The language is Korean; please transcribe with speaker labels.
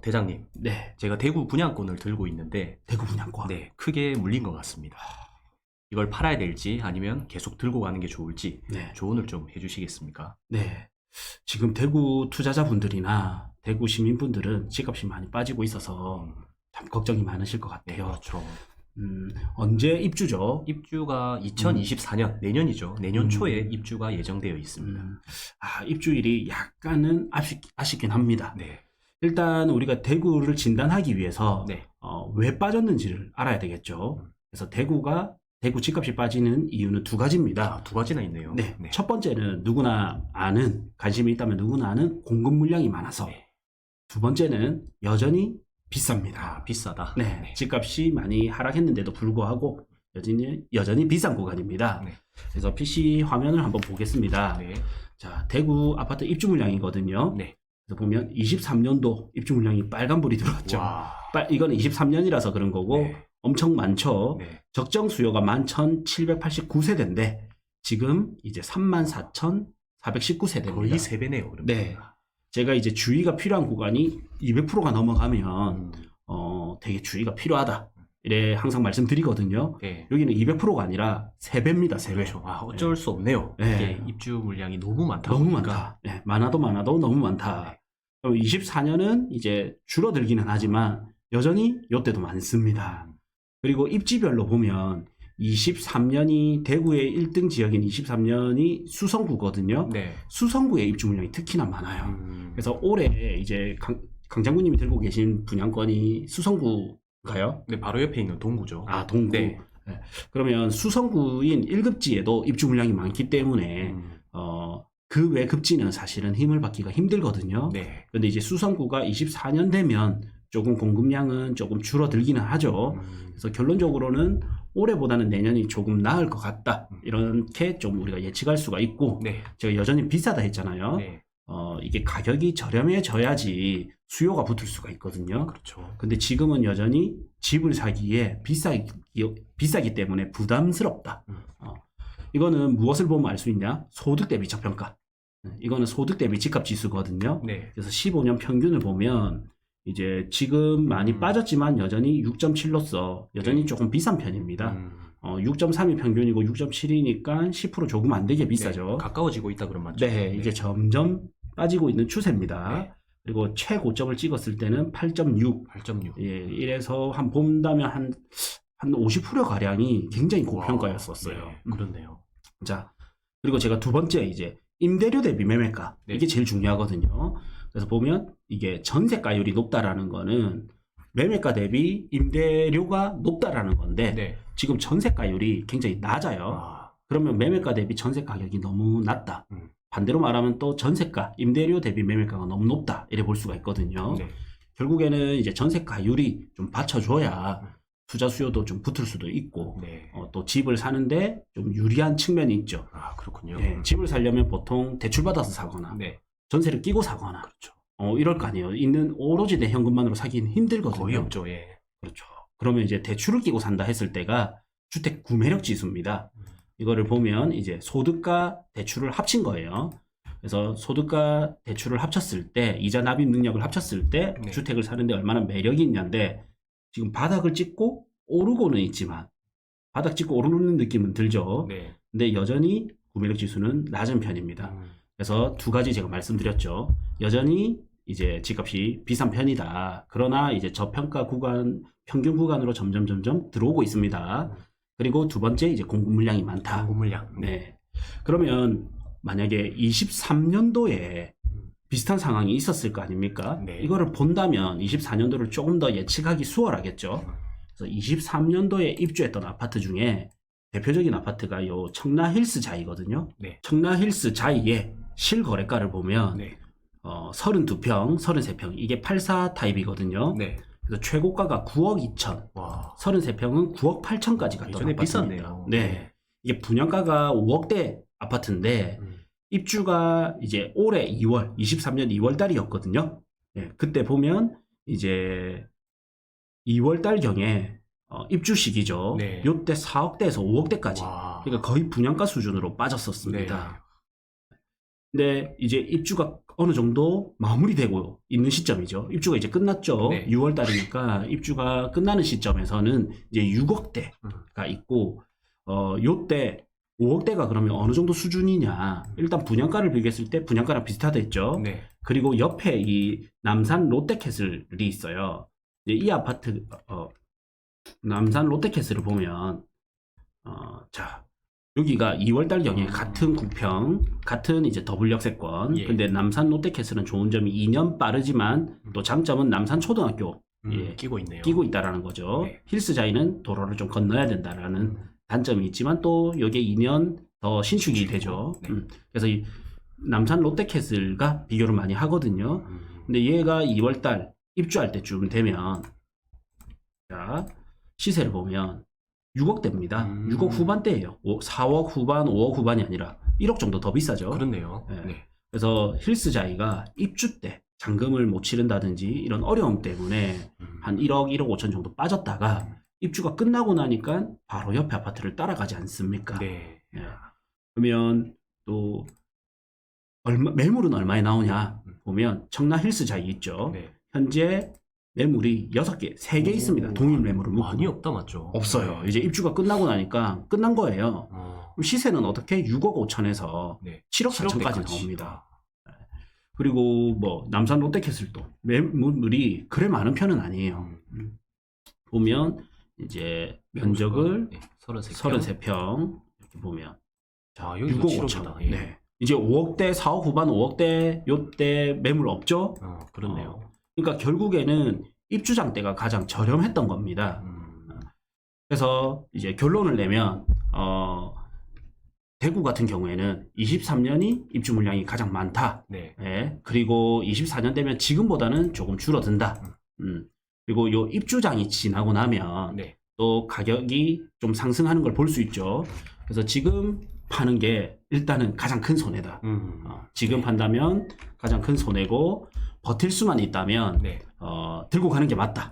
Speaker 1: 대장님,
Speaker 2: 네,
Speaker 1: 제가 대구 분양권을 들고 있는데,
Speaker 2: 대구 분양권.
Speaker 1: 네, 크게 물린 것 같습니다. 이걸 팔아야 될지 아니면 계속 들고 가는 게 좋을지
Speaker 2: 네,
Speaker 1: 조언을 좀 해주시겠습니까?
Speaker 2: 네. 지금 대구 투자자분들이나 대구 시민분들은 집값이 많이 빠지고 있어서 참 걱정이 많으실 것
Speaker 1: 네,
Speaker 2: 같아요.
Speaker 1: 그렇죠.
Speaker 2: 언제 입주죠?
Speaker 1: 입주가 2024년, 내년이죠. 내년 초에
Speaker 2: 음.
Speaker 1: 입주가 예정되어 있습니다.
Speaker 2: 입주일이 약간은 아쉽긴 합니다.
Speaker 1: 네,
Speaker 2: 일단 우리가 대구를 진단하기 위해서
Speaker 1: 네,
Speaker 2: 왜 빠졌는지를 알아야 되겠죠. 그래서 대구 집값이 빠지는 이유는 두 가지입니다.
Speaker 1: 아, 두 가지나 있네요.
Speaker 2: 네, 첫 번째는 누구나 아는, 관심이 있다면 누구나 아는 공급 물량이 많아서.
Speaker 1: 네.
Speaker 2: 두 번째는 여전히 비쌉니다.
Speaker 1: 아, 비싸다.
Speaker 2: 네, 집값이 많이 하락했는데도 불구하고 여전히 비싼 구간입니다.
Speaker 1: 네.
Speaker 2: 그래서 PC 화면을 한번 보겠습니다.
Speaker 1: 네,
Speaker 2: 자, 대구 아파트 입주 물량이거든요.
Speaker 1: 네.
Speaker 2: 그래서 보면 23년도 입주 물량이 빨간불이 들어왔죠.
Speaker 1: 와,
Speaker 2: 이거는 23년이라서 그런 거고
Speaker 1: 네.
Speaker 2: 엄청 많죠.
Speaker 1: 네.
Speaker 2: 적정 수요가 11,789세대인데 지금 이제 34,419세대입니다.
Speaker 1: 거의 3배네요. 그러면.
Speaker 2: 네. 제가 이제 주의가 필요한 구간이 200%가 넘어가면 되게 주의가 필요하다. 이래 항상 말씀드리거든요.
Speaker 1: 네.
Speaker 2: 여기는 200%가 아니라 3배입니다. 3배.
Speaker 1: 그렇죠. 아, 어쩔 수 없네요.
Speaker 2: 네.
Speaker 1: 이게 입주 물량이 너무 많다
Speaker 2: 너무
Speaker 1: 보니까.
Speaker 2: 많다. 네, 많아도 너무 많다.
Speaker 1: 네.
Speaker 2: 그럼 24년은 이제 줄어들기는 하지만 여전히 이때도 많습니다. 그리고 입지별로 보면 23년이 대구의 1등 지역인 23년이 수성구거든요.
Speaker 1: 네.
Speaker 2: 수성구의 입주 물량이 특히나 많아요. 그래서 올해 이제 강 장군님이 들고 계신 분양권이 수성구가요?
Speaker 1: 네, 바로 옆에 있는 동구죠.
Speaker 2: 아, 동구.
Speaker 1: 네.
Speaker 2: 네. 그러면 수성구인 1급지에도 입주 물량이 많기 때문에 그 외 급지는 사실은 힘을 받기가 힘들거든요.
Speaker 1: 네.
Speaker 2: 근데 이제 수성구가 24년 되면 조금 공급량은 조금 줄어들기는 하죠. 그래서 결론적으로는 올해보다는 내년이 조금 나을 것 같다. 이렇게 좀 우리가 예측할 수가 있고,
Speaker 1: 네.
Speaker 2: 제가 여전히 비싸다 했잖아요.
Speaker 1: 네.
Speaker 2: 이게 가격이 저렴해져야지 수요가 붙을 수가 있거든요.
Speaker 1: 그렇죠.
Speaker 2: 근데 지금은 여전히 집을 사기에 비싸기 때문에 부담스럽다. 이거는 무엇을 보면 알 수 있냐? 소득 대비 저평가. 이거는 소득 대비 집값 지수거든요.
Speaker 1: 네.
Speaker 2: 그래서 15년 평균을 보면 이제 지금 많이 빠졌지만 여전히 6.7로서 여전히
Speaker 1: 네.
Speaker 2: 조금 비싼 편입니다. 6.3이 평균이고 6.7이니까 10% 조금 안 되게 비싸죠.
Speaker 1: 네. 가까워지고 있다 그런 맞죠?
Speaker 2: 네, 이제 점점 빠지고 있는 추세입니다.
Speaker 1: 네.
Speaker 2: 그리고 최고점을 찍었을 때는 8.6.
Speaker 1: 8.6.
Speaker 2: 예, 이래서 본다면 한 50% 가량이 굉장히 고평가였었어요.
Speaker 1: 네. 그렇네요.
Speaker 2: 자, 그리고 제가 두 번째 이제 임대료 대비 매매가.
Speaker 1: 네.
Speaker 2: 이게 제일 중요하거든요. 그래서 보면 이게 전세가율이 높다라는 거는 매매가 대비 임대료가 높다라는 건데
Speaker 1: 네.
Speaker 2: 지금 전세가율이 굉장히 낮아요.
Speaker 1: 아,
Speaker 2: 그러면 매매가 대비 전세 가격이 너무 낮다. 반대로 말하면 또 전세가, 임대료 대비 매매가가 너무 높다. 이래 볼 수가 있거든요.
Speaker 1: 네.
Speaker 2: 결국에는 이제 전세가율이 좀 받쳐줘야 투자 수요도 좀 붙을 수도 있고
Speaker 1: 네.
Speaker 2: 또 집을 사는데 좀 유리한 측면이 있죠.
Speaker 1: 아, 그렇군요.
Speaker 2: 예, 집을 사려면 보통 대출받아서 사거나
Speaker 1: 네.
Speaker 2: 전세를 끼고 사거나
Speaker 1: 그렇죠.
Speaker 2: 이럴 거 아니에요. 있는 오로지 내 현금만으로 사기는 힘들거든요.
Speaker 1: 거의 없죠. 예.
Speaker 2: 그렇죠. 그러면 이제 대출을 끼고 산다 했을 때가 주택 구매력 지수입니다. 이거를 보면 이제 소득과 대출을 합친 거예요. 그래서 소득과 대출을 합쳤을 때 이자 납입 능력을 합쳤을 때
Speaker 1: 네.
Speaker 2: 주택을 사는데 얼마나 매력이 있냐인데 지금 바닥을 찍고 오르고는 있지만 바닥 찍고 오르는 느낌은 들죠.
Speaker 1: 네.
Speaker 2: 근데 여전히 구매력 지수는 낮은 편입니다. 그래서 두 가지 제가 말씀드렸죠. 여전히 이제 집값이 비싼 편이다. 그러나 이제 저평가 구간, 평균 구간으로 점점 들어오고 있습니다. 그리고 두 번째 이제 공급 물량이 많다.
Speaker 1: 공급 물량.
Speaker 2: 네. 그러면 만약에 23년도에 비슷한 상황이 있었을 거 아닙니까?
Speaker 1: 네.
Speaker 2: 이거를 본다면 24년도를 조금 더 예측하기 수월하겠죠. 그래서 23년도에 입주했던 아파트 중에 대표적인 아파트가 요 청라힐스자이거든요.
Speaker 1: 네.
Speaker 2: 청라힐스자이의 실거래가를 보면
Speaker 1: 네.
Speaker 2: 32평, 33평 이게 84 타입이거든요.
Speaker 1: 네.
Speaker 2: 그래서 최고가가 9억 2천,
Speaker 1: 와.
Speaker 2: 33평은 9억 8천까지 갔던
Speaker 1: 예전에
Speaker 2: 아파트입니다.
Speaker 1: 비쌌네요.
Speaker 2: 네. 이게 분양가가 5억대 아파트인데 입주가 이제 올해 2월, 23년 2월 달이었거든요. 네. 그때 보면 이제 2월 달경에 입주 시기죠.
Speaker 1: 네.
Speaker 2: 요때 4억대에서 5억대까지.
Speaker 1: 와.
Speaker 2: 그러니까 거의 분양가 수준으로 빠졌었습니다.
Speaker 1: 네.
Speaker 2: 근데 이제 입주가 어느 정도 마무리되고 있는 시점이죠. 입주가 이제 끝났죠.
Speaker 1: 네.
Speaker 2: 6월 달이니까 입주가 끝나는 시점에서는 이제 6억대가 있고, 요때 5억대가 그러면 어느 정도 수준이냐. 일단 분양가를 비교했을 때 분양가랑 비슷하다했죠.
Speaker 1: 네.
Speaker 2: 그리고 옆에 이 남산 롯데캐슬이 있어요. 이제 이 아파트, 남산 롯데캐슬을 보면, 자, 여기가 2월달 경에 같은 구평, 같은 이제 더블 역세권.
Speaker 1: 예.
Speaker 2: 근데 남산 롯데캐슬은 좋은 점이 2년 빠르지만 또 장점은 남산 초등학교 예,
Speaker 1: 끼고 있네요.
Speaker 2: 끼고 있다라는 거죠.
Speaker 1: 네.
Speaker 2: 힐스자이는 도로를 좀 건너야 된다라는 단점이 있지만 또 여기에 2년 더 신축이 되죠.
Speaker 1: 네.
Speaker 2: 그래서 이 남산 롯데캐슬과 비교를 많이 하거든요. 근데 얘가 2월달 입주할 때쯤 되면, 자, 시세를 보면 6억대입니다. 6억 후반대예요. 4억 후반, 5억 후반이 아니라 1억 정도 더 비싸죠.
Speaker 1: 그렇네요.
Speaker 2: 네.
Speaker 1: 네.
Speaker 2: 그래서 힐스자이가 입주 때 잔금을 못 치른다든지 이런 어려움 때문에 한 1억, 1억 5천 정도 빠졌다가 입주가 끝나고 나니까 바로 옆에 아파트를 따라가지 않습니까?
Speaker 1: 네.
Speaker 2: 예. 그러면 또 매물은 얼마에 나오냐 보면 청라 힐스자이 있죠.
Speaker 1: 네.
Speaker 2: 현재 매물이 6개, 3개 있습니다. 동일 매물을 묶고.
Speaker 1: 많이 없다 맞죠?
Speaker 2: 없어요.
Speaker 1: 네.
Speaker 2: 이제 입주가 끝나고 나니까 끝난 거예요. 그럼 시세는 어떻게 6억 5천에서
Speaker 1: 네.
Speaker 2: 7억 4천까지
Speaker 1: 7억대까지.
Speaker 2: 나옵니다. 그리고 뭐 남산 롯데캐슬도 매물이 그래 많은 편은 아니에요. 보면 이제 면적을
Speaker 1: 네. 33평.
Speaker 2: 33평 이렇게 보면
Speaker 1: 자, 여기
Speaker 2: 6억
Speaker 1: 7억이다.
Speaker 2: 5천.
Speaker 1: 예.
Speaker 2: 네. 이제 5억대, 4억 후반, 5억대 요때 매물 없죠?
Speaker 1: 그렇네요.
Speaker 2: 그러니까 결국에는 입주장대가 가장 저렴했던 겁니다. 그래서 이제 결론을 내면 대구 같은 경우에는 23년이 입주 물량이 가장 많다.
Speaker 1: 네.
Speaker 2: 예. 그리고 24년 되면 지금보다는 조금 줄어든다. 그리고 요 입주장이 지나고 나면
Speaker 1: 네.
Speaker 2: 또 가격이 좀 상승하는 걸 볼 수 있죠. 그래서 지금 파는 게 일단은 가장 큰 손해다. 지금
Speaker 1: 네.
Speaker 2: 판다면 가장 큰 손해고 버틸 수만 있다면
Speaker 1: 네.
Speaker 2: 들고 가는 게 맞다.